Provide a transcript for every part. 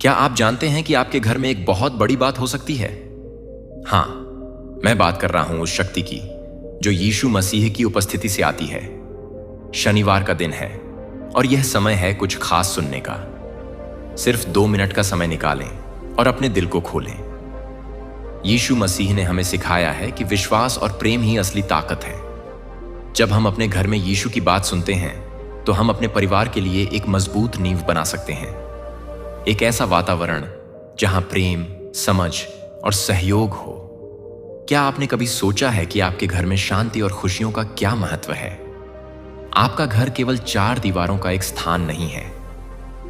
क्या आप जानते हैं कि आपके घर में एक बहुत बड़ी बात हो सकती है? हाँ, मैं बात कर रहा हूं उस शक्ति की जो यीशु मसीह की उपस्थिति से आती है। शनिवार का दिन है और यह समय है कुछ खास सुनने का। सिर्फ 2 मिनट का समय निकालें और अपने दिल को खोलें। यीशु मसीह ने हमें सिखाया है कि विश्वास और प्रेम ही असली ताकत है। जब हम अपने घर में यीशु की बात सुनते हैं तो हम अपने परिवार के लिए एक मजबूत नींव बना सकते हैं। एक ऐसा वातावरण जहां प्रेम, समझ और सहयोग हो। क्या आपने कभी सोचा है कि आपके घर में शांति और खुशियों का क्या महत्व है? आपका घर केवल 4 दीवारों का एक स्थान नहीं है।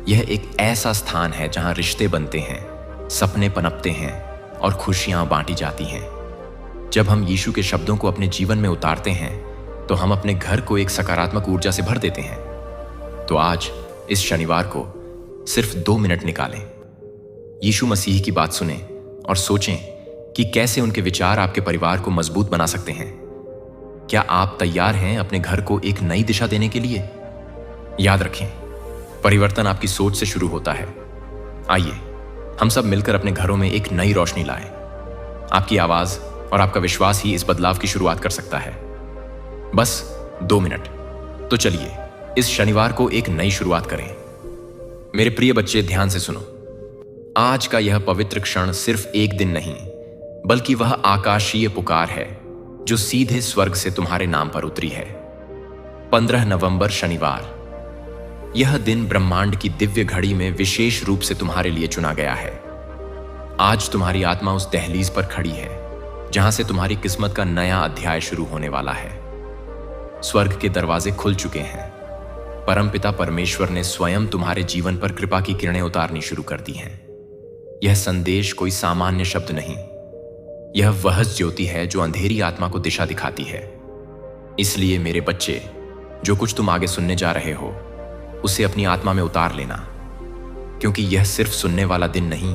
यह एक ऐसा स्थान है जहां रिश्ते बनते हैं, सपने पनपते हैं और खुशियां बांटी जाती हैं। जब हम यीशु के शब्दों को अपने जीवन में उतारते हैं तो हम अपने घर को एक सकारात्मक ऊर्जा से भर देते हैं। तो आज इस शनिवार को सिर्फ 2 मिनट निकालें, यीशु मसीह की बात सुने और सोचें कि कैसे उनके विचार आपके परिवार को मजबूत बना सकते हैं। क्या आप तैयार हैं अपने घर को एक नई दिशा देने के लिए? याद रखें, परिवर्तन आपकी सोच से शुरू होता है। आइए हम सब मिलकर अपने घरों में एक नई रोशनी लाएं। आपकी आवाज और आपका विश्वास ही इस बदलाव की शुरुआत कर सकता है। बस 2 मिनट। तो चलिए इस शनिवार को एक नई शुरुआत करें। मेरे प्रिय बच्चे, ध्यान से सुनो। आज का यह पवित्र क्षण सिर्फ एक दिन नहीं, बल्कि वह आकाशीय पुकार है जो सीधे स्वर्ग से तुम्हारे नाम पर उतरी है। 15 नवंबर शनिवार। यह दिन ब्रह्मांड की दिव्य घड़ी में विशेष रूप से तुम्हारे लिए चुना गया है। आज तुम्हारी आत्मा उस दहलीज पर खड़ी है जहां से तुम्हारी किस्मत का नया अध्याय शुरू होने वाला है। स्वर्ग के दरवाजे खुल चुके हैं। परमपिता परमेश्वर ने स्वयं तुम्हारे जीवन पर कृपा की किरणें उतारनी शुरू कर दी हैं। यह संदेश कोई सामान्य शब्द नहीं, यह वह ज्योति है जो अंधेरी आत्मा को दिशा दिखाती है। इसलिए मेरे बच्चे, जो कुछ तुम आगे सुनने जा रहे हो उसे अपनी आत्मा में उतार लेना, क्योंकि यह सिर्फ सुनने वाला दिन नहीं,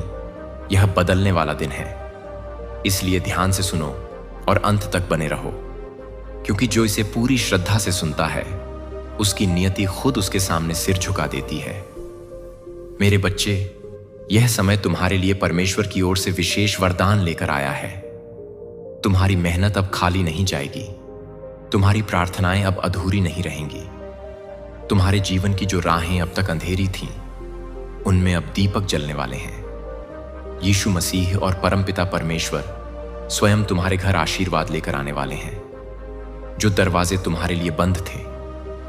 यह बदलने वाला दिन है। इसलिए ध्यान से सुनो और अंत तक बने रहो, क्योंकि जो इसे पूरी श्रद्धा से सुनता है उसकी नियति खुद उसके सामने सिर झुका देती है। मेरे बच्चे, यह समय तुम्हारे लिए परमेश्वर की ओर से विशेष वरदान लेकर आया है। तुम्हारी मेहनत अब खाली नहीं जाएगी। तुम्हारी प्रार्थनाएं अब अधूरी नहीं रहेंगी। तुम्हारे जीवन की जो राहें अब तक अंधेरी थीं, उनमें अब दीपक जलने वाले हैं। यीशु मसीह और परमपिता परमेश्वर स्वयं तुम्हारे घर आशीर्वाद लेकर आने वाले हैं। जो दरवाजे तुम्हारे लिए बंद थे,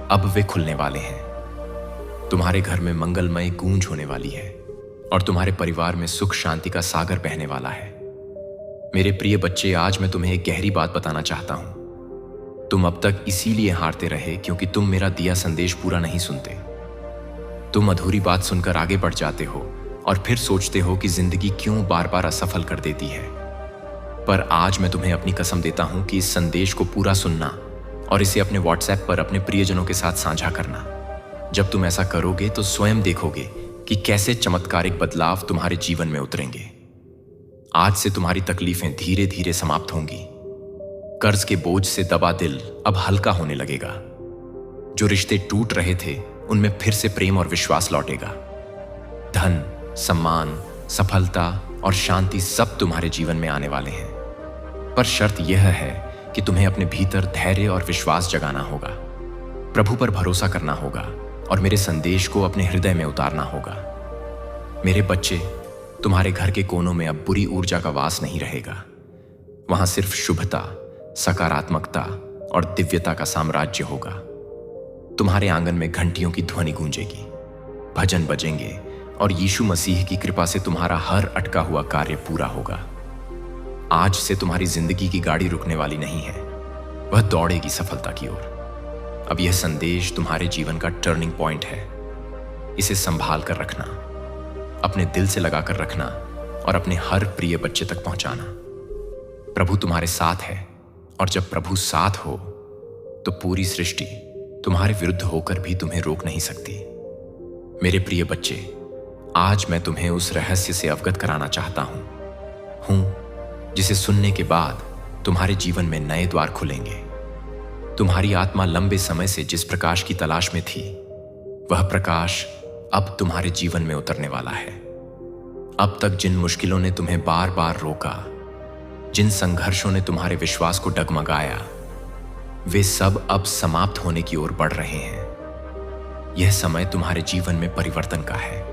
अब वे खुलने वाले हैं। तुम्हारे घर में मंगलमय गूंज होने वाली है और तुम्हारे परिवार में सुख शांति का सागर बहने वाला है। मेरे प्रिय बच्चे, आज मैं तुम्हें एक गहरी बात बताना चाहता हूं। तुम अब तक इसीलिए हारते रहे क्योंकि तुम मेरा दिया संदेश पूरा नहीं सुनते। तुम अधूरी बात सुनकर आगे बढ़ जाते हो और फिर सोचते हो कि जिंदगी क्यों बार बार असफल कर देती है। पर आज मैं तुम्हें अपनी कसम देता हूं कि इस संदेश को पूरा सुनना और इसे अपने व्हाट्सएप पर अपने प्रियजनों के साथ साझा करना। जब तुम ऐसा करोगे तो स्वयं देखोगे कि कैसे चमत्कारिक बदलाव तुम्हारे जीवन में उतरेंगे। आज से तुम्हारी तकलीफें धीरे धीरे समाप्त होंगी। कर्ज के बोझ से दबा दिल अब हल्का होने लगेगा। जो रिश्ते टूट रहे थे उनमें फिर से प्रेम और विश्वास लौटेगा। धन, सम्मान, सफलता और शांति सब तुम्हारे जीवन में आने वाले हैं। पर शर्त यह है कि तुम्हें अपने भीतर धैर्य और विश्वास जगाना होगा, प्रभु पर भरोसा करना होगा और मेरे संदेश को अपने हृदय में उतारना होगा। मेरे बच्चे, तुम्हारे घर के कोनों में अब बुरी ऊर्जा का वास नहीं रहेगा। वहां सिर्फ शुभता, सकारात्मकता और दिव्यता का साम्राज्य होगा। तुम्हारे आंगन में घंटियों की ध्वनि गूंजेगी, भजन बजेंगे और यीशु मसीह की कृपा से तुम्हारा हर अटका हुआ कार्य पूरा होगा। आज से तुम्हारी जिंदगी की गाड़ी रुकने वाली नहीं है, वह दौड़ेगी सफलता की ओर। अब यह संदेश तुम्हारे जीवन का टर्निंग पॉइंट है। इसे संभाल कर रखना, अपने दिल से लगाकर रखना और अपने हर प्रिय बच्चे तक पहुंचाना। प्रभु तुम्हारे साथ है और जब प्रभु साथ हो तो पूरी सृष्टि तुम्हारे विरुद्ध होकर भी तुम्हें रोक नहीं सकती। मेरे प्रिय बच्चे, आज मैं तुम्हें उस रहस्य से अवगत कराना चाहता हूं जिसे सुनने के बाद तुम्हारे जीवन में नए द्वार खुलेंगे। तुम्हारी आत्मा लंबे समय से जिस प्रकाश की तलाश में थी, वह प्रकाश अब तुम्हारे जीवन में उतरने वाला है। अब तक जिन मुश्किलों ने तुम्हें बार बार रोका, जिन संघर्षों ने तुम्हारे विश्वास को डगमगाया, वे सब अब समाप्त होने की ओर बढ़ रहे हैं। यह समय तुम्हारे जीवन में परिवर्तन का है।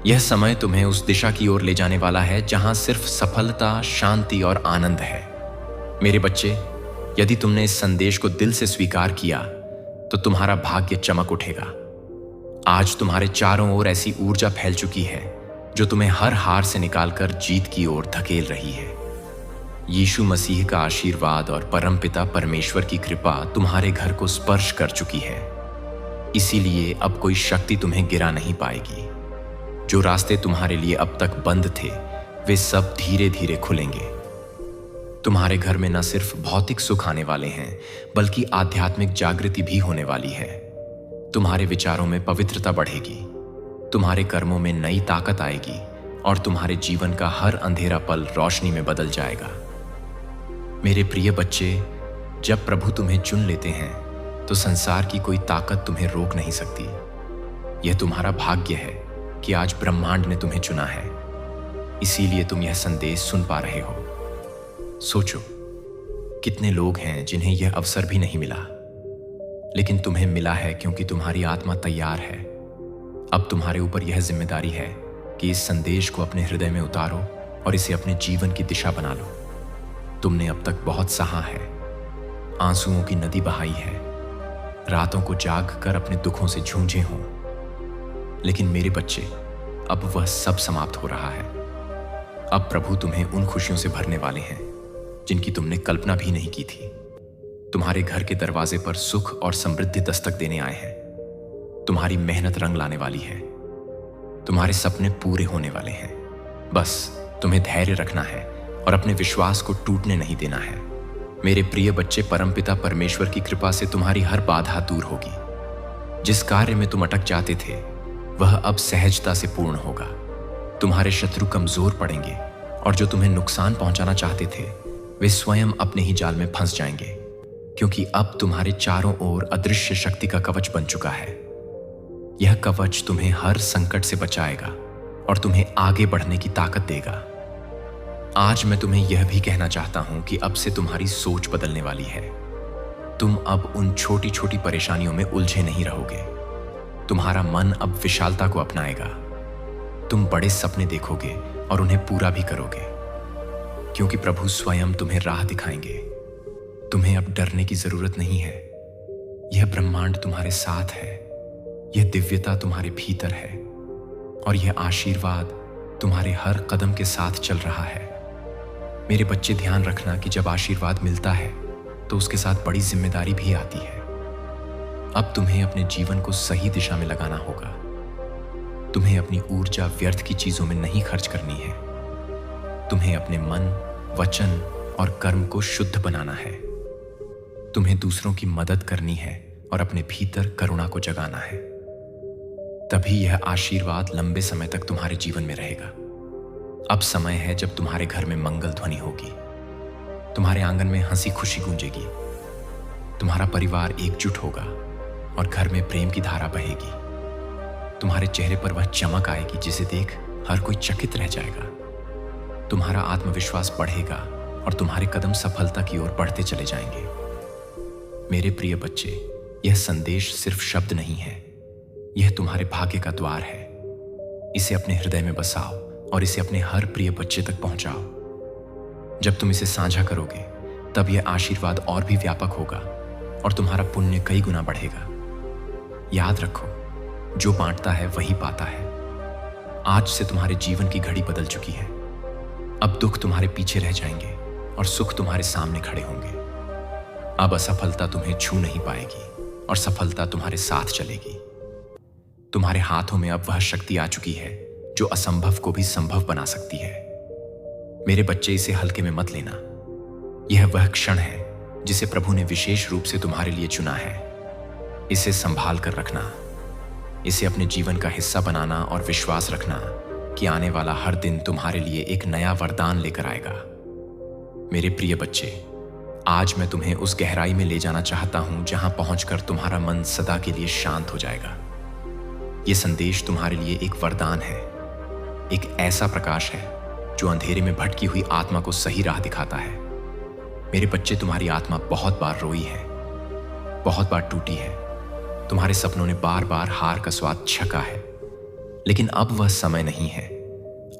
यह समय तुम्हें उस दिशा की ओर ले जाने वाला है जहां सिर्फ सफलता, शांति और आनंद है। मेरे बच्चे, यदि तुमने इस संदेश को दिल से स्वीकार किया तो तुम्हारा भाग्य चमक उठेगा। आज तुम्हारे चारों ओर ऐसी ऊर्जा फैल चुकी है जो तुम्हें हर हार से निकालकर जीत की ओर धकेल रही है। यीशु मसीह का आशीर्वाद और परमपिता परमेश्वर की कृपा तुम्हारे घर को स्पर्श कर चुकी है। इसीलिए अब कोई शक्ति तुम्हें गिरा नहीं पाएगी। जो रास्ते तुम्हारे लिए अब तक बंद थे, वे सब धीरे धीरे खुलेंगे। तुम्हारे घर में न सिर्फ भौतिक सुख आने वाले हैं, बल्कि आध्यात्मिक जागृति भी होने वाली है। तुम्हारे विचारों में पवित्रता बढ़ेगी, तुम्हारे कर्मों में नई ताकत आएगी और तुम्हारे जीवन का हर अंधेरा पल रोशनी में बदल जाएगा। मेरे प्रिय बच्चे, जब प्रभु तुम्हें चुन लेते हैं तो संसार की कोई ताकत तुम्हें रोक नहीं सकती। यह तुम्हारा भाग्य है कि आज ब्रह्मांड ने तुम्हें चुना है, इसीलिए तुम यह संदेश सुन पा रहे हो। सोचो, कितने लोग हैं जिन्हें यह अवसर भी नहीं मिला, लेकिन तुम्हें मिला है क्योंकि तुम्हारी आत्मा तैयार है। अब तुम्हारे ऊपर यह जिम्मेदारी है कि इस संदेश को अपने हृदय में उतारो और इसे अपने जीवन की दिशा बना लो। तुमने अब तक बहुत सहा है, आंसुओं की नदी बहाई है, रातों को जाग कर अपने दुखों से जूझे हों, लेकिन मेरे बच्चे, अब वह सब समाप्त हो रहा है। अब प्रभु तुम्हें उन खुशियों से भरने वाले हैं जिनकी तुमने कल्पना भी नहीं की थी। तुम्हारे घर के दरवाजे पर सुख और समृद्धि दस्तक देने आए हैं। तुम्हारी मेहनत रंग लाने वाली है। तुम्हारे सपने पूरे होने वाले हैं। बस तुम्हें धैर्य रखना है और अपने विश्वास को टूटने नहीं देना है। मेरे प्रिय बच्चे, परमपिता परमेश्वर की कृपा से तुम्हारी हर बाधा दूर होगी। जिस कार्य में तुम अटक जाते थे, वह अब सहजता से पूर्ण होगा। तुम्हारे शत्रु कमजोर पड़ेंगे और जो तुम्हें नुकसान पहुंचाना चाहते थे, वे स्वयं अपने ही जाल में फंस जाएंगे, क्योंकि अब तुम्हारे चारों ओर अदृश्य शक्ति का कवच बन चुका है। यह कवच तुम्हें हर संकट से बचाएगा और तुम्हें आगे बढ़ने की ताकत देगा। आज मैं तुम्हें यह भी कहना चाहता हूं कि अब से तुम्हारी सोच बदलने वाली है। तुम अब उन छोटी छोटी परेशानियों में उलझे नहीं रहोगे। तुम्हारा मन अब विशालता को अपनाएगा। तुम बड़े सपने देखोगे और उन्हें पूरा भी करोगे, क्योंकि प्रभु स्वयं तुम्हें राह दिखाएंगे। तुम्हें अब डरने की जरूरत नहीं है। यह ब्रह्मांड तुम्हारे साथ है, यह दिव्यता तुम्हारे भीतर है और यह आशीर्वाद तुम्हारे हर कदम के साथ चल रहा है। मेरे बच्चे, ध्यान रखना कि जब आशीर्वाद मिलता है तो उसके साथ बड़ी जिम्मेदारी भी आती है। अब तुम्हें अपने जीवन को सही दिशा में लगाना होगा। तुम्हें अपनी ऊर्जा व्यर्थ की चीजों में नहीं खर्च करनी है। तुम्हें अपने मन, वचन और कर्म को शुद्ध बनाना है। तुम्हें दूसरों की मदद करनी है और अपने भीतर करुणा को जगाना है। तभी यह आशीर्वाद लंबे समय तक तुम्हारे जीवन में रहेगा। अब समय है जब तुम्हारे घर में मंगल ध्वनि होगी। तुम्हारे आंगन में हंसी खुशी गूंजेगी। तुम्हारा परिवार एकजुट होगा और घर में प्रेम की धारा बहेगी। तुम्हारे चेहरे पर वह चमक आएगी जिसे देख हर कोई चकित रह जाएगा। तुम्हारा आत्मविश्वास बढ़ेगा और तुम्हारे कदम सफलता की ओर बढ़ते चले जाएंगे। मेरे प्रिय बच्चे, यह संदेश सिर्फ शब्द नहीं है, यह तुम्हारे भाग्य का द्वार है। इसे अपने हृदय में बसाओ और इसे अपने हर प्रिय बच्चे तक पहुंचाओ। जब तुम इसे साझा करोगे, तब यह आशीर्वाद और भी व्यापक होगा और तुम्हारा पुण्य कई गुना बढ़ेगा। याद रखो, जो बांटता है वही पाता है। आज से तुम्हारे जीवन की घड़ी बदल चुकी है। अब दुख तुम्हारे पीछे रह जाएंगे और सुख तुम्हारे सामने खड़े होंगे। अब असफलता तुम्हें छू नहीं पाएगी और सफलता तुम्हारे साथ चलेगी। तुम्हारे हाथों में अब वह शक्ति आ चुकी है जो असंभव को भी संभव बना सकती है। मेरे बच्चे, इसे हल्के में मत लेना। यह वह क्षण है जिसे प्रभु ने विशेष रूप से तुम्हारे लिए चुना है। इसे संभाल कर रखना, इसे अपने जीवन का हिस्सा बनाना और विश्वास रखना कि आने वाला हर दिन तुम्हारे लिए एक नया वरदान लेकर आएगा। मेरे प्रिय बच्चे, आज मैं तुम्हें उस गहराई में ले जाना चाहता हूं जहां पहुंचकर तुम्हारा मन सदा के लिए शांत हो जाएगा। यह संदेश तुम्हारे लिए एक वरदान है, एक ऐसा प्रकाश है जो अंधेरे में भटकी हुई आत्मा को सही राह दिखाता है। मेरे बच्चे, तुम्हारी आत्मा बहुत बार रोई है, बहुत बार टूटी है। तुम्हारे सपनों ने बार बार हार का स्वाद छका है, लेकिन अब वह समय नहीं है।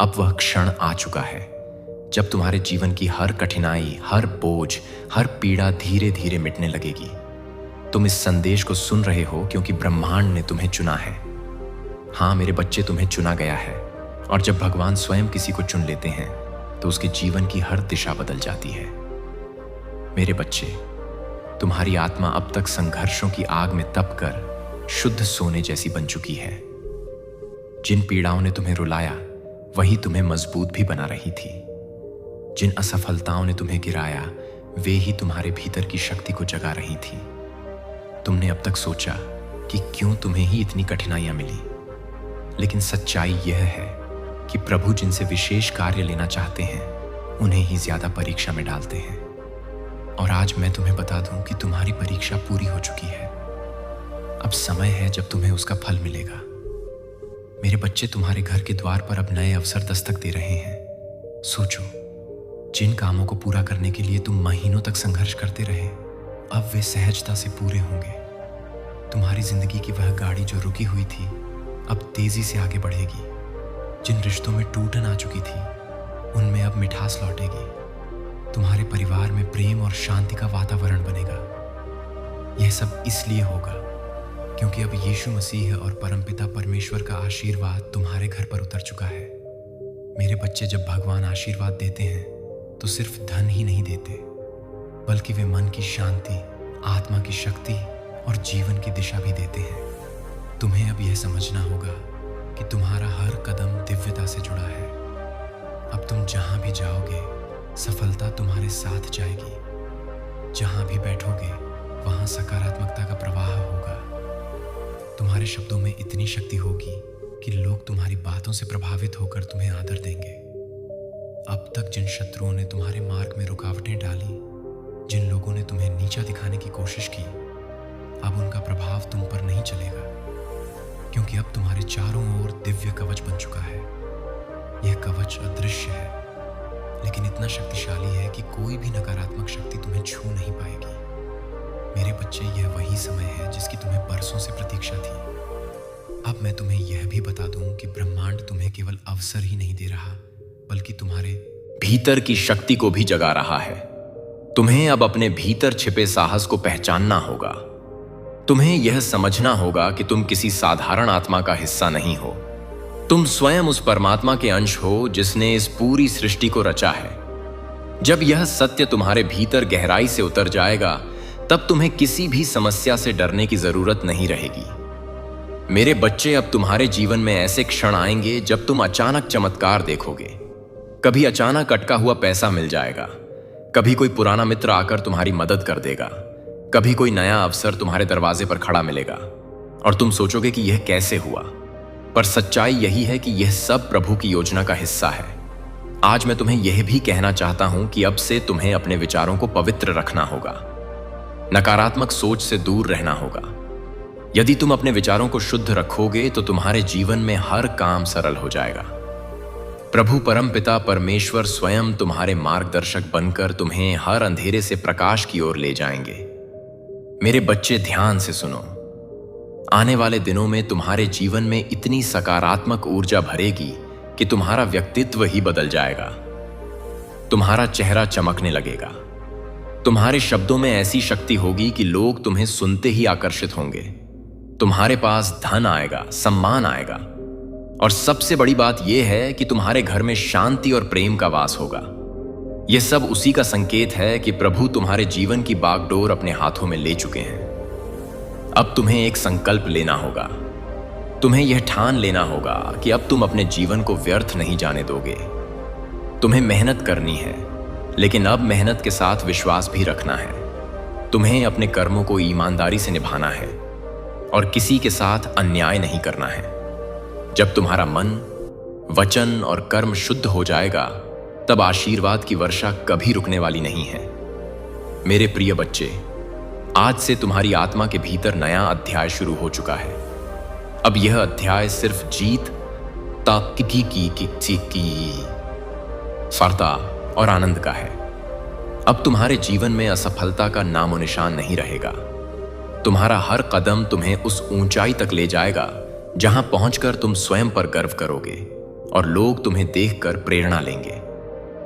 अब वह क्षण आ चुका है जब तुम्हारे जीवन की हर कठिनाई, हर बोझ, हर पीड़ा धीरे धीरे मिटने लगेगी। तुम इस संदेश को सुन रहे हो क्योंकि ब्रह्मांड ने तुम्हें चुना है। हाँ मेरे बच्चे, तुम्हें चुना गया है, और जब भगवान स्वयं किसी को चुन लेते हैं तो उसके जीवन की हर दिशा बदल जाती है। मेरे बच्चे, तुम्हारी आत्मा अब तक संघर्षों की आग में तप कर शुद्ध सोने जैसी बन चुकी है। जिन पीड़ाओं ने तुम्हें रुलाया वही तुम्हें मजबूत भी बना रही थी। जिन असफलताओं ने तुम्हें गिराया वे ही तुम्हारे भीतर की शक्ति को जगा रही थी। तुमने अब तक सोचा कि क्यों तुम्हें ही इतनी कठिनाइयां मिली, लेकिन सच्चाई यह है कि प्रभु जिनसे विशेष कार्य लेना चाहते हैं उन्हें ही ज्यादा परीक्षा में डालते हैं। और आज मैं तुम्हें बता दूं कि तुम्हारी परीक्षा पूरी हो चुकी है। अब समय है जब तुम्हें उसका फल मिलेगा। मेरे बच्चे, तुम्हारे घर के द्वार पर अब नए अवसर दस्तक दे रहे हैं। सोचो, जिन कामों को पूरा करने के लिए तुम महीनों तक संघर्ष करते रहे, अब वे सहजता से पूरे होंगे। तुम्हारी जिंदगी की वह गाड़ी जो रुकी हुई थी अब तेजी से आगे बढ़ेगी। जिन रिश्तों में टूटन आ चुकी थी उनमें अब मिठास लौटेगी। तुम्हारे परिवार में प्रेम और शांति का वातावरण बनेगा। यह सब इसलिए होगा क्योंकि अब यीशु मसीह और परमपिता परमेश्वर का आशीर्वाद तुम्हारे घर पर उतर चुका है। मेरे बच्चे, जब भगवान आशीर्वाद देते हैं तो सिर्फ धन ही नहीं देते, बल्कि वे मन की शांति, आत्मा की शक्ति और जीवन की दिशा भी देते हैं। तुम्हें अब यह समझना होगा कि तुम्हारा हर कदम दिव्यता से जुड़ा है। अब तुम जहां भी जाओगे सफलता तुम्हारे साथ जाएगी। जहां भी बैठोगे वहां सकारात्मकता का प्रवाह होगा। तुम्हारे शब्दों में इतनी शक्ति होगी कि लोग तुम्हारी बातों से प्रभावित होकर तुम्हें आदर देंगे। अब तक जिन शत्रुओं ने तुम्हारे मार्ग में रुकावटें डाली, जिन लोगों ने तुम्हें नीचा दिखाने की कोशिश की, अब उनका प्रभाव तुम पर नहीं चलेगा, क्योंकि अब तुम्हारे चारों ओर दिव्य कवच बन चुका है। यह कवच अदृश्य है, लेकिन इतना शक्तिशाली है कि कोई भी नकारात्मक शक्ति तुम्हें छू नहीं पाएगी। मेरे बच्चे, यह वही समय है जिसकी तुम्हें बरसों से प्रतीक्षा थी। अब मैं तुम्हें यह भी बता दूं कि ब्रह्मांड तुम्हें केवल अवसर ही नहीं दे रहा, बल्कि तुम्हारे भीतर की शक्ति को भी जगा रहा है। तुम्हें अब अपने भीतर छिपे साहस को पहचानना होगा। तुम्हें यह समझना होगा कि तुम किसी साधारण आत्मा का हिस्सा नहीं हो। तुम स्वयं उस परमात्मा के अंश हो जिसने इस पूरी सृष्टि को रचा है। जब यह सत्य तुम्हारे भीतर गहराई से उतर जाएगा, तब तुम्हें किसी भी समस्या से डरने की जरूरत नहीं रहेगी। मेरे बच्चे, अब तुम्हारे जीवन में ऐसे क्षण आएंगे जब तुम अचानक चमत्कार देखोगे। कभी अचानक अटका हुआ पैसा मिल जाएगा, कभी कोई पुराना मित्र आकर तुम्हारी मदद कर देगा, कभी कोई नया अवसर तुम्हारे दरवाजे पर खड़ा मिलेगा और तुम सोचोगे कि यह कैसे हुआ। पर सच्चाई यही है कि यह सब प्रभु की योजना का हिस्सा है। आज मैं तुम्हें यह भी कहना चाहता हूं कि अब से तुम्हें अपने विचारों को पवित्र रखना होगा, नकारात्मक सोच से दूर रहना होगा। यदि तुम अपने विचारों को शुद्ध रखोगे तो तुम्हारे जीवन में हर काम सरल हो जाएगा। प्रभु परमपिता परमेश्वर स्वयं तुम्हारे मार्गदर्शक बनकर तुम्हें हर अंधेरे से प्रकाश की ओर ले जाएंगे। मेरे बच्चे, ध्यान से सुनो। आने वाले दिनों में तुम्हारे जीवन में इतनी सकारात्मक ऊर्जा भरेगी कि तुम्हारा व्यक्तित्व ही बदल जाएगा। तुम्हारा चेहरा चमकने लगेगा। तुम्हारे शब्दों में ऐसी शक्ति होगी कि लोग तुम्हें सुनते ही आकर्षित होंगे। तुम्हारे पास धन आएगा, सम्मान आएगा, और सबसे बड़ी बात यह है कि तुम्हारे घर में शांति और प्रेम का वास होगा। यह सब उसी का संकेत है कि प्रभु तुम्हारे जीवन की बागडोर अपने हाथों में ले चुके हैं। अब तुम्हें एक संकल्प लेना होगा। तुम्हें यह ठान लेना होगा कि अब तुम अपने जीवन को व्यर्थ नहीं जाने दोगे। तुम्हें मेहनत करनी है, लेकिन अब मेहनत के साथ विश्वास भी रखना है। तुम्हें अपने कर्मों को ईमानदारी से निभाना है और किसी के साथ अन्याय नहीं करना है। जब तुम्हारा मन, वचन और कर्म शुद्ध हो जाएगा, तब आशीर्वाद की वर्षा कभी रुकने वाली नहीं है। मेरे प्रिय बच्चे, आज से तुम्हारी आत्मा के भीतर नया अध्याय शुरू हो चुका है। अब यह अध्याय सिर्फ जीत, की फरता और आनंद का है। अब तुम्हारे जीवन में असफलता का नामो निशान नहीं रहेगा। तुम्हारा हर कदम तुम्हें उस ऊंचाई तक ले जाएगा जहां पहुंचकर तुम स्वयं पर गर्व करोगे और लोग तुम्हें देखकर प्रेरणा लेंगे।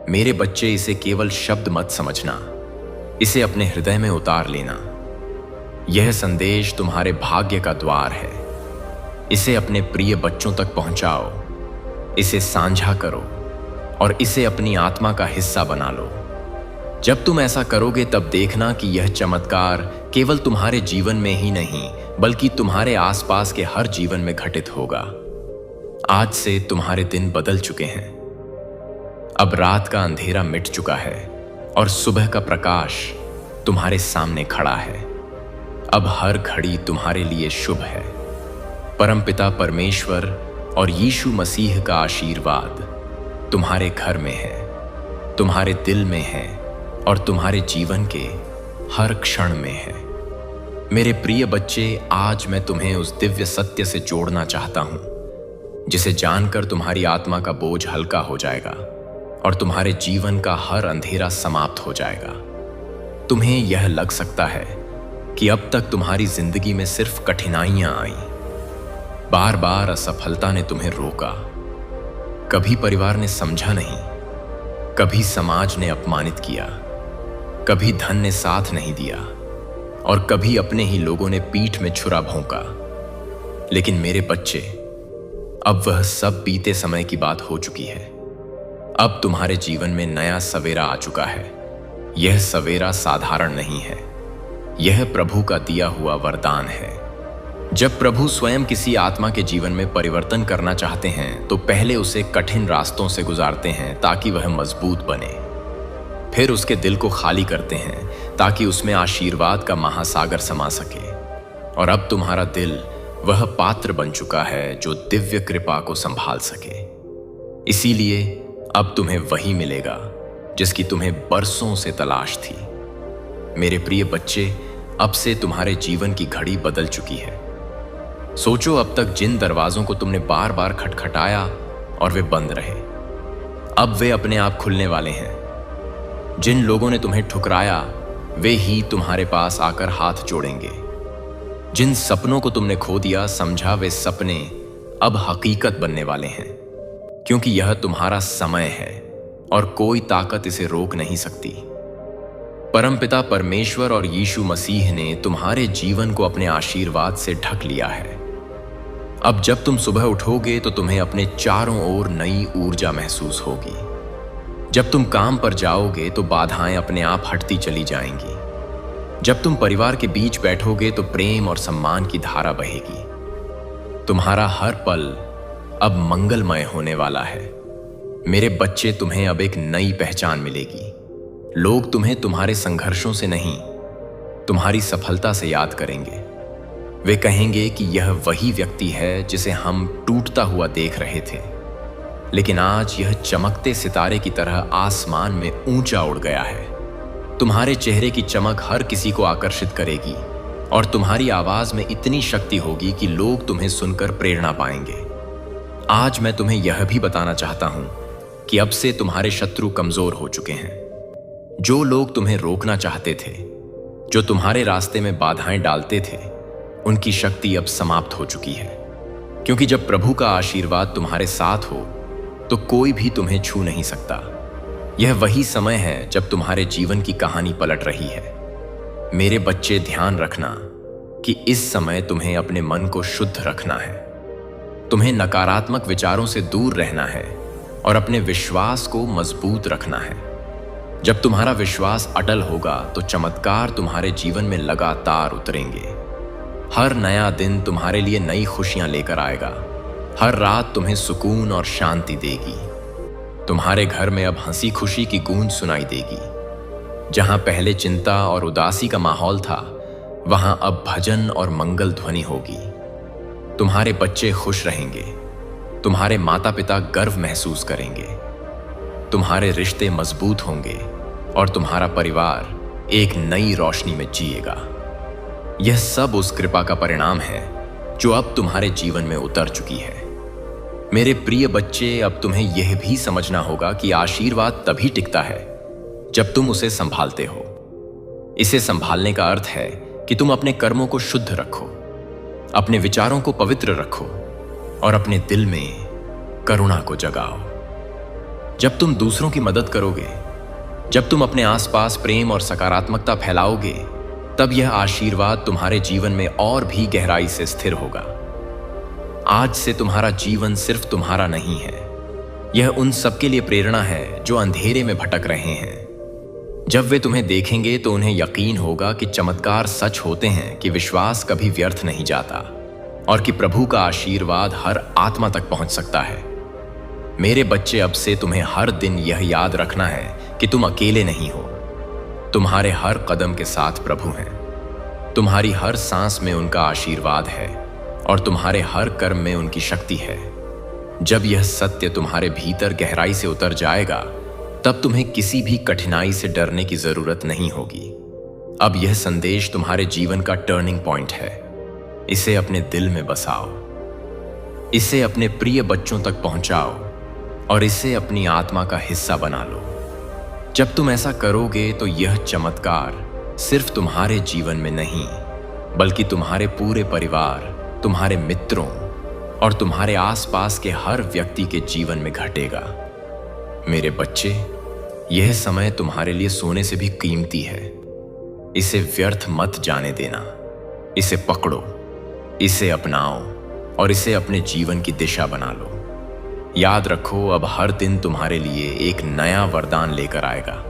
मेरे बच्चे, इसे केवल शब्द मत समझना, इसे अपने हृदय में उतार लेना। यह संदेश तुम्हारे भाग्य का द्वार है। इसे अपने प्रिय बच्चों तक पहुंचाओ, इसे साझा करो और इसे अपनी आत्मा का हिस्सा बना लो। जब तुम ऐसा करोगे तब देखना कि यह चमत्कार केवल तुम्हारे जीवन में ही नहीं बल्कि तुम्हारे आसपास के हर जीवन में घटित होगा। आज से तुम्हारे दिन बदल चुके हैं। अब रात का अंधेरा मिट चुका है और सुबह का प्रकाश तुम्हारे सामने खड़ा है। अब हर घड़ी तुम्हारे लिए शुभ है। परमपिता परमेश्वर और यीशु मसीह का आशीर्वाद तुम्हारे घर में है, तुम्हारे दिल में है और तुम्हारे जीवन के हर क्षण में है। मेरे प्रिय बच्चे, आज मैं तुम्हें उस दिव्य सत्य से जोड़ना चाहता हूं जिसे जानकर तुम्हारी आत्मा का बोझ हल्का हो जाएगा और तुम्हारे जीवन का हर अंधेरा समाप्त हो जाएगा। तुम्हें यह लग सकता है कि अब तक तुम्हारी जिंदगी में सिर्फ कठिनाइयां आईं। बार बार असफलता ने तुम्हें रोका। कभी परिवार ने समझा नहीं, कभी समाज ने अपमानित किया, कभी धन ने साथ नहीं दिया और कभी अपने ही लोगों ने पीठ में छुरा भोंका। लेकिन मेरे बच्चे, अब वह सब बीते समय की बात हो चुकी है। अब तुम्हारे जीवन में नया सवेरा आ चुका है। यह सवेरा साधारण नहीं है, यह प्रभु का दिया हुआ वरदान है। जब प्रभु स्वयं किसी आत्मा के जीवन में परिवर्तन करना चाहते हैं तो पहले उसे कठिन रास्तों से गुजारते हैं ताकि वह मजबूत बने। फिर उसके दिल को खाली करते हैं ताकि उसमें आशीर्वाद का महासागर समा सके। और अब तुम्हारा दिल वह पात्र बन चुका है जो दिव्य कृपा को संभाल सके। इसीलिए अब तुम्हें वही मिलेगा जिसकी तुम्हें बरसों से तलाश थी। मेरे प्रिय बच्चे, अब से तुम्हारे जीवन की घड़ी बदल चुकी है। सोचो, अब तक जिन दरवाजों को तुमने बार बार खटखटाया और वे बंद रहे, अब वे अपने आप खुलने वाले हैं। जिन लोगों ने तुम्हें ठुकराया वे ही तुम्हारे पास आकर हाथ जोड़ेंगे। जिन सपनों को तुमने खो दिया, समझा वे सपने अब हकीकत बनने वाले हैं, क्योंकि यह तुम्हारा समय है और कोई ताकत इसे रोक नहीं सकती। परमपिता परमेश्वर और यीशु मसीह ने तुम्हारे जीवन को अपने आशीर्वाद से ढक लिया है। अब जब तुम सुबह उठोगे तो तुम्हें अपने चारों ओर नई ऊर्जा महसूस होगी। जब तुम काम पर जाओगे तो बाधाएं अपने आप हटती चली जाएंगी। जब तुम परिवार के बीच बैठोगे तो प्रेम और सम्मान की धारा बहेगी। तुम्हारा हर पल अब मंगलमय होने वाला है। मेरे बच्चे, तुम्हें अब एक नई पहचान मिलेगी। लोग तुम्हें तुम्हारे संघर्षों से नहीं, तुम्हारी सफलता से याद करेंगे। वे कहेंगे कि यह वही व्यक्ति है जिसे हम टूटता हुआ देख रहे थे, लेकिन आज यह चमकते सितारे की तरह आसमान में ऊंचा उड़ गया है। तुम्हारे चेहरे की चमक हर किसी को आकर्षित करेगी और तुम्हारी आवाज में इतनी शक्ति होगी कि लोग तुम्हें सुनकर प्रेरणा पाएंगे। आज मैं तुम्हें यह भी बताना चाहता हूं कि अब से तुम्हारे शत्रु कमजोर हो चुके हैं। जो लोग तुम्हें रोकना चाहते थे, जो तुम्हारे रास्ते में बाधाएं डालते थे, उनकी शक्ति अब समाप्त हो चुकी है। क्योंकि जब प्रभु का आशीर्वाद तुम्हारे साथ हो तो कोई भी तुम्हें छू नहीं सकता। यह वही समय है जब तुम्हारे जीवन की कहानी पलट रही है। मेरे बच्चे, ध्यान रखना कि इस समय तुम्हें अपने मन को शुद्ध रखना है। तुम्हें नकारात्मक विचारों से दूर रहना है और अपने विश्वास को मजबूत रखना है। जब तुम्हारा विश्वास अटल होगा तो चमत्कार तुम्हारे जीवन में लगातार उतरेंगे। हर नया दिन तुम्हारे लिए नई खुशियां लेकर आएगा। हर रात तुम्हें सुकून और शांति देगी। तुम्हारे घर में अब हंसी खुशी की गूंज सुनाई देगी। जहां पहले चिंता और उदासी का माहौल था, वहां अब भजन और मंगल ध्वनि होगी। तुम्हारे बच्चे खुश रहेंगे, तुम्हारे माता पिता गर्व महसूस करेंगे, तुम्हारे रिश्ते मजबूत होंगे और तुम्हारा परिवार एक नई रोशनी में जिएगा। यह सब उस कृपा का परिणाम है जो अब तुम्हारे जीवन में उतर चुकी है। मेरे प्रिय बच्चे, अब तुम्हें यह भी समझना होगा कि आशीर्वाद तभी टिकता है जब तुम उसे संभालते हो। इसे संभालने का अर्थ है कि तुम अपने कर्मों को शुद्ध रखो, अपने विचारों को पवित्र रखो और अपने दिल में करुणा को जगाओ। जब तुम दूसरों की मदद करोगे, जब तुम अपने आसपास प्रेम और सकारात्मकता फैलाओगे, तब यह आशीर्वाद तुम्हारे जीवन में और भी गहराई से स्थिर होगा। आज से तुम्हारा जीवन सिर्फ तुम्हारा नहीं है, यह उन सबके लिए प्रेरणा है जो अंधेरे में भटक रहे हैं। जब वे तुम्हें देखेंगे तो उन्हें यकीन होगा कि चमत्कार सच होते हैं, कि विश्वास कभी व्यर्थ नहीं जाता और कि प्रभु का आशीर्वाद हर आत्मा तक पहुंच सकता है। मेरे बच्चे, अब से तुम्हें हर दिन यह याद रखना है कि तुम अकेले नहीं हो। तुम्हारे हर कदम के साथ प्रभु हैं, तुम्हारी हर सांस में उनका आशीर्वाद है और तुम्हारे हर कर्म में उनकी शक्ति है। जब यह सत्य तुम्हारे भीतर गहराई से उतर जाएगा, तब तुम्हें किसी भी कठिनाई से डरने की जरूरत नहीं होगी। अब यह संदेश तुम्हारे जीवन का टर्निंग पॉइंट है। इसे अपने दिल में बसाओ, इसे अपने प्रिय बच्चों तक पहुंचाओ और इसे अपनी आत्मा का हिस्सा बना लो। जब तुम ऐसा करोगे तो यह चमत्कार सिर्फ तुम्हारे जीवन में नहीं, बल्कि तुम्हारे पूरे परिवार, तुम्हारे मित्रों और तुम्हारे आसपास के हर व्यक्ति के जीवन में घटेगा। मेरे बच्चे, यह समय तुम्हारे लिए सोने से भी कीमती है। इसे व्यर्थ मत जाने देना। इसे पकड़ो, इसे अपनाओ और इसे अपने जीवन की दिशा बना लो। याद रखो, अब हर दिन तुम्हारे लिए एक नया वरदान लेकर आएगा।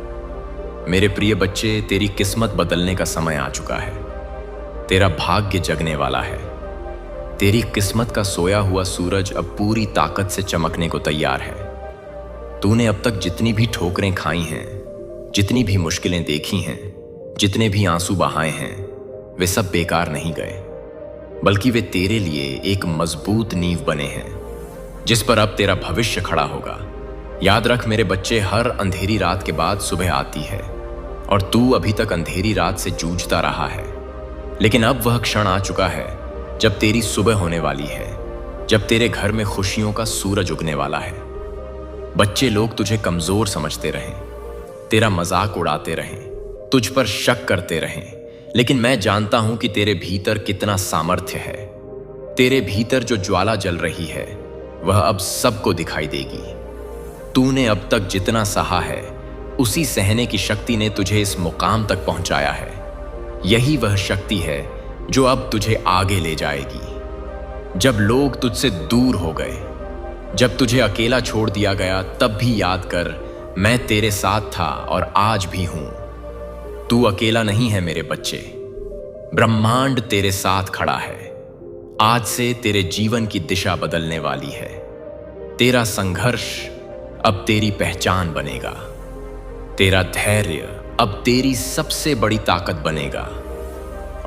मेरे प्रिय बच्चे, तेरी किस्मत बदलने का समय आ चुका है। तेरा भाग्य जगने वाला है। तेरी किस्मत का सोया हुआ सूरज अब पूरी ताकत से चमकने को तैयार है। तूने अब तक जितनी भी ठोकरें खाई हैं, जितनी भी मुश्किलें देखी हैं, जितने भी आंसू बहाए हैं, वे सब बेकार नहीं गए, बल्कि वे तेरे लिए एक मजबूत नींव बने हैं जिस पर अब तेरा भविष्य खड़ा होगा। याद रख मेरे बच्चे, हर अंधेरी रात के बाद सुबह आती है और तू अभी तक अंधेरी रात से जूझता रहा है। लेकिन अब वह क्षण आ चुका है जब तेरी सुबह होने वाली है, जब तेरे घर में खुशियों का सूरज उगने वाला है। बच्चे, लोग तुझे कमजोर समझते रहें, तेरा मजाक उड़ाते रहें, तुझ पर शक करते रहें, लेकिन मैं जानता हूं कि तेरे भीतर कितना सामर्थ्य है। तेरे भीतर जो ज्वाला जल रही है वह अब सबको दिखाई देगी। तूने अब तक जितना सहा है, उसी सहने की शक्ति ने तुझे इस मुकाम तक पहुंचाया है। यही वह शक्ति है जो अब तुझे आगे ले जाएगी। जब लोग तुझसे दूर हो गए, जब तुझे अकेला छोड़ दिया गया, तब भी याद कर, मैं तेरे साथ था और आज भी हूं। तू अकेला नहीं है मेरे बच्चे, ब्रह्मांड तेरे साथ खड़ा है। आज से तेरे जीवन की दिशा बदलने वाली है। तेरा संघर्ष अब तेरी पहचान बनेगा। तेरा धैर्य अब तेरी सबसे बड़ी ताकत बनेगा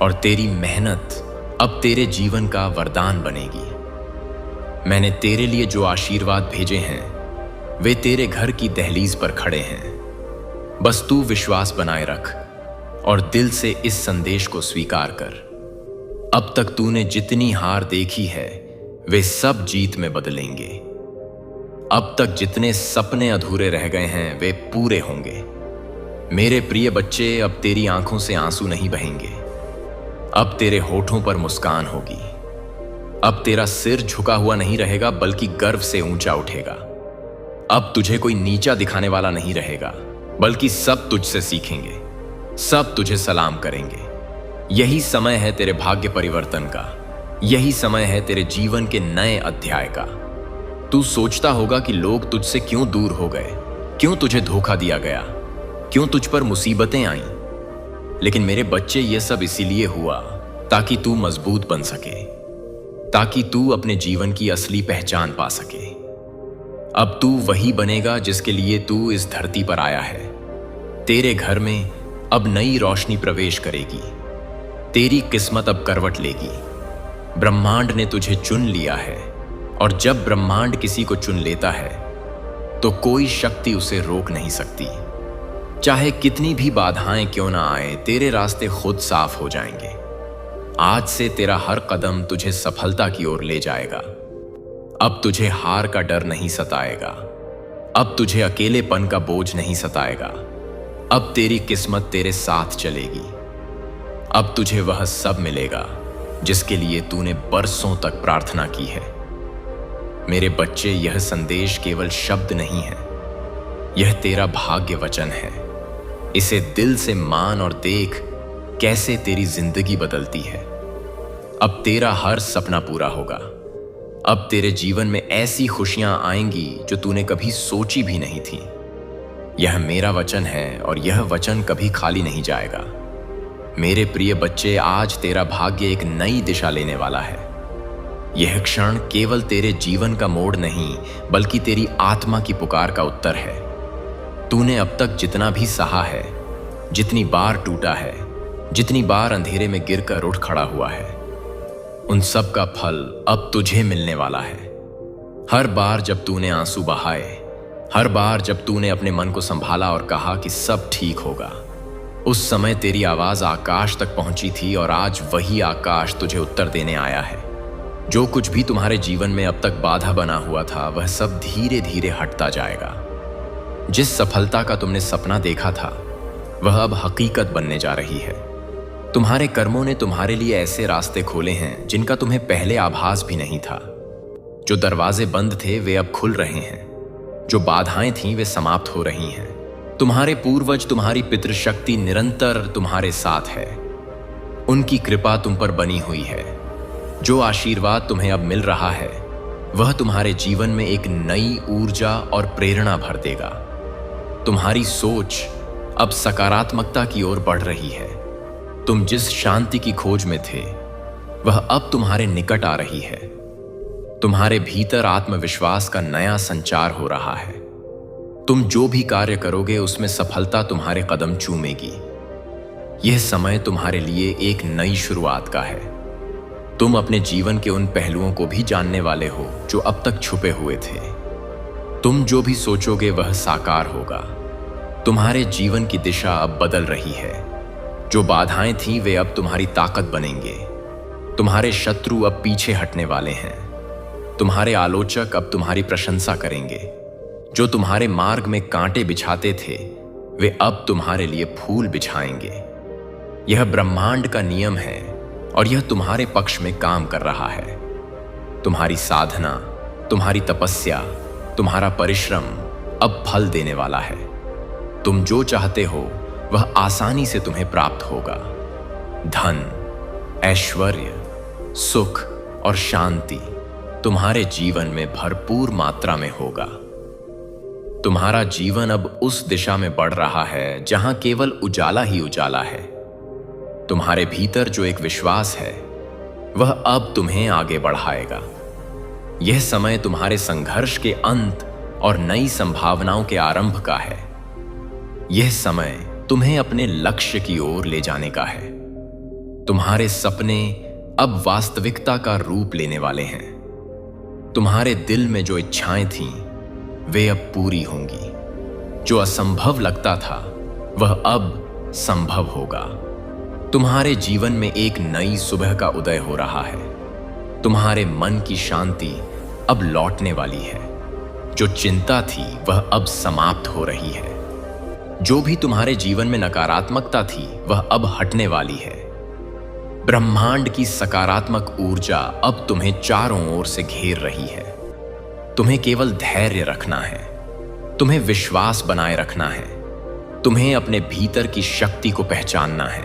और तेरी मेहनत अब तेरे जीवन का वरदान बनेगी। मैंने तेरे लिए जो आशीर्वाद भेजे हैं, वे तेरे घर की दहलीज पर खड़े हैं। बस तू विश्वास बनाए रख और दिल से इस संदेश को स्वीकार कर। अब तक तूने जितनी हार देखी है, वे सब जीत में बदलेंगे। अब तक जितने सपने अधूरे रह गए हैं, वे पूरे होंगे। मेरे प्रिय बच्चे, अब तेरी आंखों से आंसू नहीं बहेंगे। अब तेरे होठों पर मुस्कान होगी। अब तेरा सिर झुका हुआ नहीं रहेगा, बल्कि गर्व से ऊंचा उठेगा। अब तुझे कोई नीचा दिखाने वाला नहीं रहेगा, बल्कि सब तुझसे सीखेंगे, सब तुझे सलाम करेंगे। यही समय है तेरे भाग्य परिवर्तन का। यही समय है तेरे जीवन के नए अध्याय का। तू सोचता होगा कि लोग तुझसे क्यों दूर हो गए, क्यों तुझे धोखा दिया गया, क्यों तुझ पर मुसीबतें आईं। लेकिन मेरे बच्चे, ये सब इसीलिए हुआ ताकि तू मजबूत बन सके, ताकि तू अपने जीवन की असली पहचान पा सके। अब तू वही बनेगा जिसके लिए तू इस धरती पर आया है। तेरे घर में अब नई रोशनी प्रवेश करेगी। तेरी किस्मत अब करवट लेगी। ब्रह्मांड ने तुझे चुन लिया है और जब ब्रह्मांड किसी को चुन लेता है तो कोई शक्ति उसे रोक नहीं सकती। चाहे कितनी भी बाधाएं क्यों ना आए, तेरे रास्ते खुद साफ हो जाएंगे। आज से तेरा हर कदम तुझे सफलता की ओर ले जाएगा। अब तुझे हार का डर नहीं सताएगा। अब तुझे अकेलेपन का बोझ नहीं सताएगा। अब तेरी किस्मत तेरे साथ चलेगी। अब तुझे वह सब मिलेगा जिसके लिए तूने बरसों तक प्रार्थना की है। मेरे बच्चे, यह संदेश केवल शब्द नहीं है, यह तेरा भाग्य वचन है। इसे दिल से मान और देख कैसे तेरी जिंदगी बदलती है। अब तेरा हर सपना पूरा होगा। अब तेरे जीवन में ऐसी खुशियां आएंगी जो तूने कभी सोची भी नहीं थी। यह मेरा वचन है और यह वचन कभी खाली नहीं जाएगा। मेरे प्रिय बच्चे, आज तेरा भाग्य एक नई दिशा लेने वाला है। यह क्षण केवल तेरे जीवन का मोड़ नहीं, बल्कि तेरी आत्मा की पुकार का उत्तर है। तूने अब तक जितना भी सहा है, जितनी बार टूटा है, जितनी बार अंधेरे में गिरकर उठ खड़ा हुआ है, उन सब का फल अब तुझे मिलने वाला है। हर बार जब तूने आंसू बहाए, हर बार जब तूने अपने मन को संभाला और कहा कि सब ठीक होगा, उस समय तेरी आवाज आकाश तक पहुंची थी और आज वही आकाश तुझे उत्तर देने आया है। जो कुछ भी तुम्हारे जीवन में अब तक बाधा बना हुआ था, वह सब धीरे धीरे हटता जाएगा। जिस सफलता का तुमने सपना देखा था, वह अब हकीकत बनने जा रही है। तुम्हारे कर्मों ने तुम्हारे लिए ऐसे रास्ते खोले हैं जिनका तुम्हें पहले आभास भी नहीं था। जो दरवाजे बंद थे वे अब खुल रहे हैं। जो बाधाएं थीं वे समाप्त हो रही हैं। तुम्हारे पूर्वज, तुम्हारी पितृशक्ति निरंतर तुम्हारे साथ है। उनकी कृपा तुम पर बनी हुई है। जो आशीर्वाद तुम्हें अब मिल रहा है, वह तुम्हारे जीवन में एक नई ऊर्जा और प्रेरणा भर देगा। तुम्हारी सोच अब सकारात्मकता की ओर बढ़ रही है। तुम जिस शांति की खोज में थे, वह अब तुम्हारे निकट आ रही है। तुम्हारे भीतर आत्मविश्वास का नया संचार हो रहा है। तुम जो भी कार्य करोगे उसमें सफलता तुम्हारे कदम चूमेगी। यह समय तुम्हारे लिए एक नई शुरुआत का है। तुम अपने जीवन के उन पहलुओं को भी जानने वाले हो जो अब तक छुपे हुए थे। तुम जो भी सोचोगे वह साकार होगा। तुम्हारे जीवन की दिशा अब बदल रही है। जो बाधाएं थीं वे अब तुम्हारी ताकत बनेंगे। तुम्हारे शत्रु अब पीछे हटने वाले हैं। तुम्हारे आलोचक अब तुम्हारी प्रशंसा करेंगे। जो तुम्हारे मार्ग में कांटे बिछाते थे, वे अब तुम्हारे लिए फूल बिछाएंगे। यह ब्रह्मांड का नियम है और यह तुम्हारे पक्ष में काम कर रहा है। तुम्हारी साधना, तुम्हारी तपस्या, तुम्हारा परिश्रम अब फल देने वाला है। तुम जो चाहते हो वह आसानी से तुम्हें प्राप्त होगा। धन, ऐश्वर्य, सुख और शांति तुम्हारे जीवन में भरपूर मात्रा में होगा। तुम्हारा जीवन अब उस दिशा में बढ़ रहा है जहां केवल उजाला ही उजाला है। तुम्हारे भीतर जो एक विश्वास है, वह अब तुम्हें आगे बढ़ाएगा। यह समय तुम्हारे संघर्ष के अंत और नई संभावनाओं के आरंभ का है। यह समय तुम्हें अपने लक्ष्य की ओर ले जाने का है। तुम्हारे सपने अब वास्तविकता का रूप लेने वाले हैं। तुम्हारे दिल में जो इच्छाएं थीं, वे अब पूरी होंगी। जो असंभव लगता था, वह अब संभव होगा। तुम्हारे जीवन में एक नई सुबह का उदय हो रहा है। तुम्हारे मन की शांति अब लौटने वाली है। जो चिंता थी वह अब समाप्त हो रही है। जो भी तुम्हारे जीवन में नकारात्मकता थी वह अब हटने वाली है। ब्रह्मांड की सकारात्मक ऊर्जा अब तुम्हें चारों ओर से घेर रही है। तुम्हें केवल धैर्य रखना है। तुम्हें विश्वास बनाए रखना है। तुम्हें अपने भीतर की शक्ति को पहचानना है।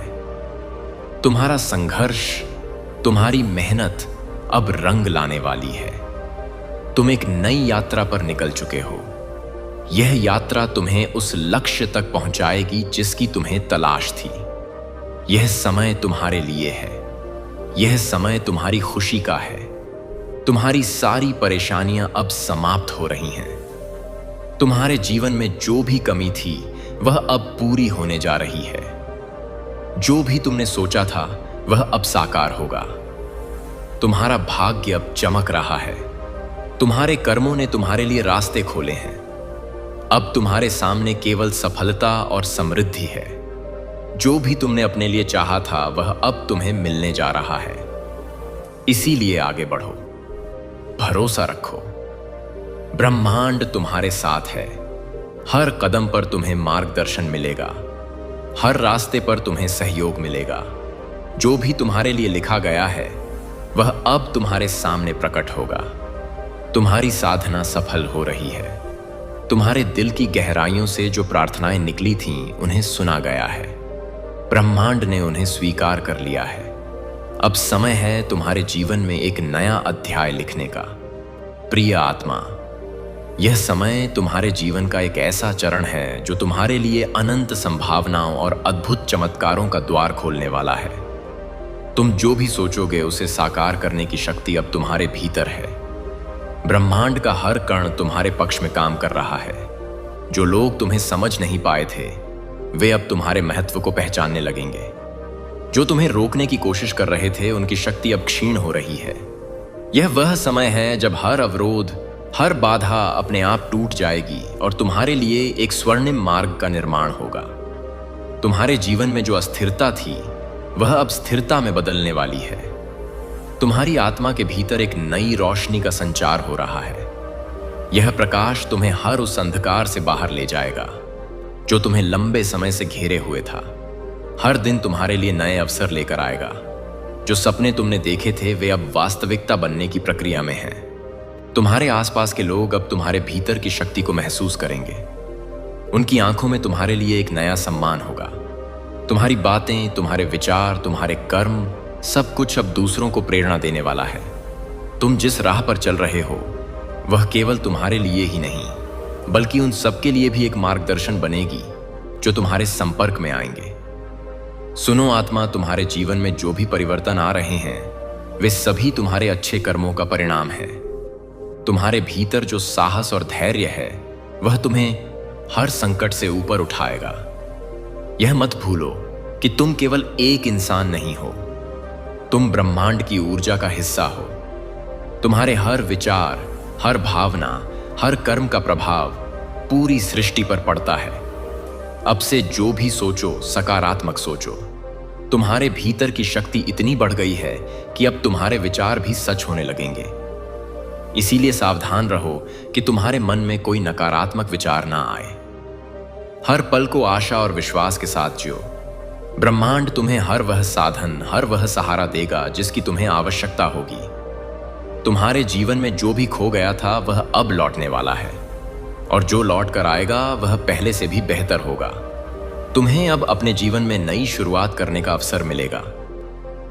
तुम्हारा संघर्ष, तुम्हारी मेहनत अब रंग लाने वाली है। तुम एक नई यात्रा पर निकल चुके हो। यह यात्रा तुम्हें उस लक्ष्य तक पहुंचाएगी जिसकी तुम्हें तलाश थी। यह समय तुम्हारे लिए है। यह समय तुम्हारी खुशी का है। तुम्हारी सारी परेशानियां अब समाप्त हो रही हैं। तुम्हारे जीवन में जो भी कमी थी वह अब पूरी होने जा रही है। जो भी तुमने सोचा था वह अब साकार होगा। तुम्हारा भाग्य अब चमक रहा है। तुम्हारे कर्मों ने तुम्हारे लिए रास्ते खोले हैं। अब तुम्हारे सामने केवल सफलता और समृद्धि है। जो भी तुमने अपने लिए चाहा था वह अब तुम्हें मिलने जा रहा है। इसीलिए आगे बढ़ो। भरोसा रखो, ब्रह्मांड तुम्हारे साथ है। हर कदम पर तुम्हें मार्गदर्शन मिलेगा, हर रास्ते पर तुम्हें सहयोग मिलेगा। जो भी तुम्हारे लिए लिखा गया है वह अब तुम्हारे सामने प्रकट होगा। तुम्हारी साधना सफल हो रही है। तुम्हारे दिल की गहराइयों से जो प्रार्थनाएं निकली थीं उन्हें सुना गया है। ब्रह्मांड ने उन्हें स्वीकार कर लिया है। अब समय है तुम्हारे जीवन में एक नया अध्याय लिखने का। प्रिय आत्मा, यह समय तुम्हारे जीवन का एक ऐसा चरण है जो तुम्हारे लिए अनंत संभावनाओं और अद्भुत चमत्कारों का द्वार खोलने वाला है। तुम जो भी सोचोगे उसे साकार करने की शक्ति अब तुम्हारे भीतर है। ब्रह्मांड का हर कण तुम्हारे पक्ष में काम कर रहा है। जो लोग तुम्हें समझ नहीं पाए थे वे अब तुम्हारे महत्व को पहचानने लगेंगे। जो तुम्हें रोकने की कोशिश कर रहे थे उनकी शक्ति अब क्षीण हो रही है। यह वह समय है जब हर अवरोध, हर बाधा अपने आप टूट जाएगी और तुम्हारे लिए एक स्वर्णिम मार्ग का निर्माण होगा। तुम्हारे जीवन में जो अस्थिरता थी वह अब स्थिरता में बदलने वाली है। तुम्हारी आत्मा के भीतर एक नई रोशनी का संचार हो रहा है। यह प्रकाश तुम्हें हर उस अंधकार से बाहर ले जाएगा जो तुम्हें लंबे समय से घेरे हुए था। हर दिन तुम्हारे लिए नए अवसर लेकर आएगा। जो सपने तुमने देखे थे वे अब वास्तविकता बनने की प्रक्रिया में हैं। तुम्हारे आसपास के लोग अब तुम्हारे भीतर की शक्ति को महसूस करेंगे। उनकी आंखों में तुम्हारे लिए एक नया सम्मान होगा। तुम्हारी बातें, तुम्हारे विचार, तुम्हारे कर्म, सब कुछ अब दूसरों को प्रेरणा देने वाला है। तुम जिस राह पर चल रहे हो वह केवल तुम्हारे लिए ही नहीं बल्कि उन सबके लिए भी एक मार्गदर्शन बनेगी जो तुम्हारे संपर्क में आएंगे। सुनो आत्मा, तुम्हारे जीवन में जो भी परिवर्तन आ रहे हैं वे सभी तुम्हारे अच्छे कर्मों का परिणाम है। तुम्हारे भीतर जो साहस और धैर्य है वह तुम्हें हर संकट से ऊपर उठाएगा। यह मत भूलो कि तुम केवल एक इंसान नहीं हो, तुम ब्रह्मांड की ऊर्जा का हिस्सा हो। तुम्हारे हर विचार, हर भावना, हर कर्म का प्रभाव पूरी सृष्टि पर पड़ता है। अब से जो भी सोचो सकारात्मक सोचो। तुम्हारे भीतर की शक्ति इतनी बढ़ गई है कि अब तुम्हारे विचार भी सच होने लगेंगे। इसीलिए सावधान रहो कि तुम्हारे मन में कोई नकारात्मक विचार ना आए। हर पल को आशा और विश्वास के साथ जियो। ब्रह्मांड तुम्हें हर वह साधन, हर वह सहारा देगा जिसकी तुम्हें आवश्यकता होगी। तुम्हारे जीवन में जो भी खो गया था वह अब लौटने वाला है और जो लौट कर आएगा वह पहले से भी बेहतर होगा। तुम्हें अब अपने जीवन में नई शुरुआत करने का अवसर मिलेगा।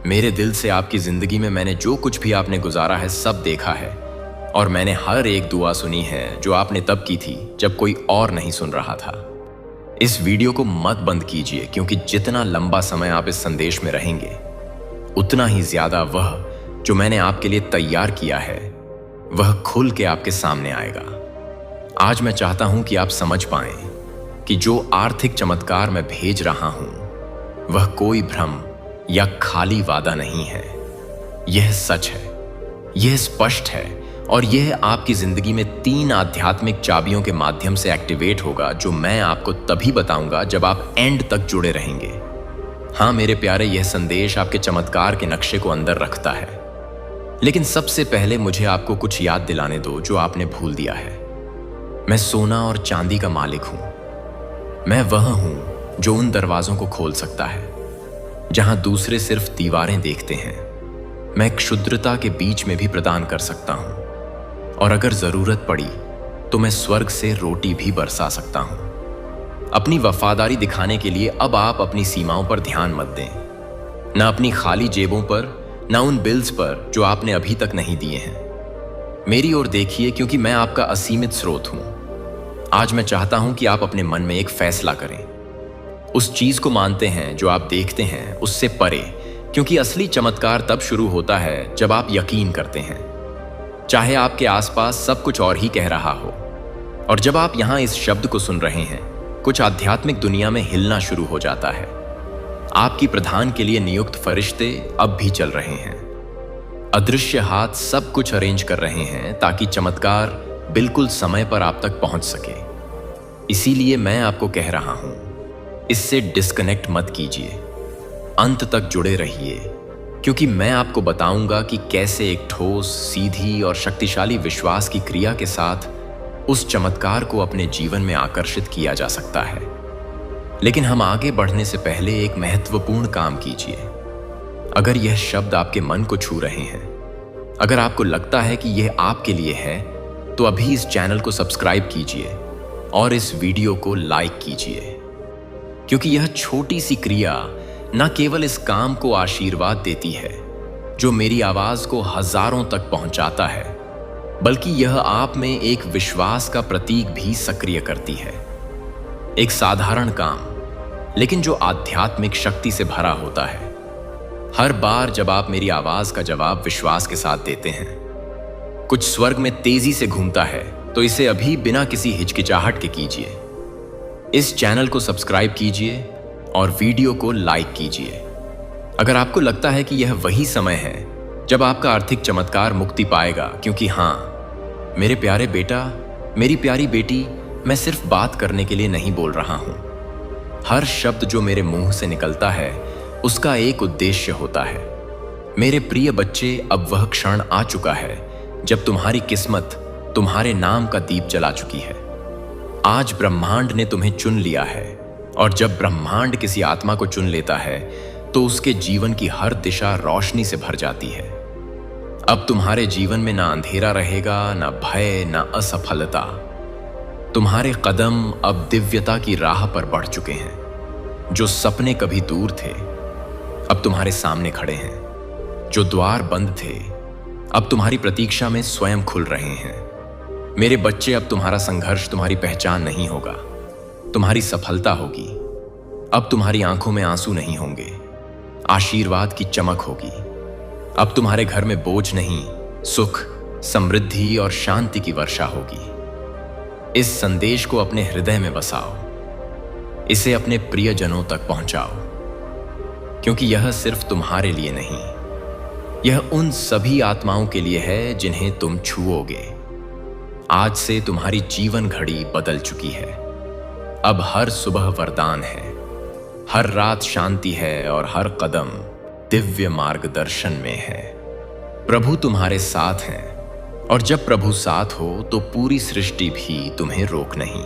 मेरे दिल से आपकी जिंदगी में मैंने जो कुछ भी आपने गुजारा है सब देखा है और मैंने हर एक दुआ सुनी है जो आपने तब की थी जब कोई और नहीं सुन रहा था। इस वीडियो को मत बंद कीजिए क्योंकि जितना लंबा समय आप इस संदेश में रहेंगे उतना ही ज्यादा वह जो मैंने आपके लिए तैयार किया है वह खुल के आपके सामने आएगा। आज मैं चाहता हूं कि आप समझ पाएं कि जो आर्थिक चमत्कार मैं भेज रहा हूं वह कोई भ्रम या खाली वादा नहीं है। यह सच है, यह स्पष्ट है और यह आपकी जिंदगी में 3 आध्यात्मिक चाबियों के माध्यम से एक्टिवेट होगा जो मैं आपको तभी बताऊंगा जब आप एंड तक जुड़े रहेंगे। हां मेरे प्यारे, यह संदेश आपके चमत्कार के नक्शे को अंदर रखता है, लेकिन सबसे पहले मुझे आपको कुछ याद दिलाने दो जो आपने भूल दिया है। मैं सोना और चांदी का मालिक हूं। मैं वह हूं जो उन दरवाजों को खोल सकता है जहां दूसरे सिर्फ दीवारें देखते हैं। मैं क्षुद्रता के बीच में भी प्रदान कर सकता हूं और अगर जरूरत पड़ी तो मैं स्वर्ग से रोटी भी बरसा सकता हूं। अपनी वफादारी दिखाने के लिए अब आप अपनी सीमाओं पर ध्यान मत दें, ना अपनी खाली जेबों पर, ना उन बिल्स पर जो आपने अभी तक नहीं दिए हैं। मेरी ओर देखिए क्योंकि मैं आपका असीमित स्रोत हूं। आज मैं चाहता हूं कि आप अपने मन में एक फैसला करें। उस चीज को मानते हैं जो आप देखते हैं उससे परे, क्योंकि असली चमत्कार तब शुरू होता है जब आप यकीन करते हैं, चाहे आपके आसपास सब कुछ और ही कह रहा हो। और जब आप यहां इस शब्द को सुन रहे हैं कुछ आध्यात्मिक दुनिया में हिलना शुरू हो जाता है। आपकी प्रधान के लिए नियुक्त फरिश्ते अब भी चल रहे हैं। अदृश्य हाथ सब कुछ अरेंज कर रहे हैं ताकि चमत्कार बिल्कुल समय पर आप तक पहुंच सके। इसीलिए मैं आपको कह रहा हूं, इससे डिस्कनेक्ट मत कीजिए, अंत तक जुड़े रहिए, क्योंकि मैं आपको बताऊंगा कि कैसे एक ठोस, सीधी और शक्तिशाली विश्वास की क्रिया के साथ उस चमत्कार को अपने जीवन में आकर्षित किया जा सकता है। लेकिन हम आगे बढ़ने से पहले एक महत्वपूर्ण काम कीजिए। अगर यह शब्द आपके मन को छू रहे हैं, अगर आपको लगता है कि यह आपके लिए है, तो अभी इस चैनल को सब्सक्राइब कीजिए और इस वीडियो को लाइक कीजिए, क्योंकि यह छोटी सी क्रिया न केवल इस काम को आशीर्वाद देती है जो मेरी आवाज को हजारों तक पहुंचाता है, बल्कि यह आप में एक विश्वास का प्रतीक भी सक्रिय करती है। एक साधारण काम, लेकिन जो आध्यात्मिक शक्ति से भरा होता है। हर बार जब आप मेरी आवाज का जवाब विश्वास के साथ देते हैं, कुछ स्वर्ग में तेजी से घूमता है, तो इसे अभी बिना किसी हिचकिचाहट के कीजिए। इस चैनल को सब्सक्राइब कीजिए और वीडियो को लाइक कीजिए। अगर आपको लगता है कि यह वही समय है जब आपका आर्थिक चमत्कार मुक्ति पाएगा, क्योंकि हाँ मेरे प्यारे बेटा, मेरी प्यारी बेटी, मैं सिर्फ बात करने के लिए नहीं बोल रहा हूं। हर शब्द जो मेरे मुंह से निकलता है उसका एक उद्देश्य होता है। मेरे प्रिय बच्चे, अब वह क्षण आ चुका है जब तुम्हारी किस्मत तुम्हारे नाम का दीप जला चुकी है। आज ब्रह्मांड ने तुम्हें चुन लिया है, और जब ब्रह्मांड किसी आत्मा को चुन लेता है तो उसके जीवन की हर दिशा रोशनी से भर जाती है। अब तुम्हारे जीवन में ना अंधेरा रहेगा, ना भय, ना असफलता। तुम्हारे कदम अब दिव्यता की राह पर बढ़ चुके हैं। जो सपने कभी दूर थे अब तुम्हारे सामने खड़े हैं। जो द्वार बंद थे अब तुम्हारी प्रतीक्षा में स्वयं खुल रहे हैं। मेरे बच्चे, अब तुम्हारा संघर्ष तुम्हारी पहचान नहीं होगा, तुम्हारी सफलता होगी। अब तुम्हारी आंखों में आंसू नहीं होंगे, आशीर्वाद की चमक होगी। अब तुम्हारे घर में बोझ नहीं, सुख, समृद्धि और शांति की वर्षा होगी। इस संदेश को अपने हृदय में बसाओ, इसे अपने प्रियजनों तक पहुंचाओ, क्योंकि यह सिर्फ तुम्हारे लिए नहीं, यह उन सभी आत्माओं के लिए है जिन्हें तुम छुओगे। आज से तुम्हारी जीवन घड़ी बदल चुकी है। अब हर सुबह वरदान है, हर रात शांति है और हर कदम दिव्य मार्गदर्शन में है। प्रभु तुम्हारे साथ हैं, और जब प्रभु साथ हो तो पूरी सृष्टि भी तुम्हें रोक नहीं।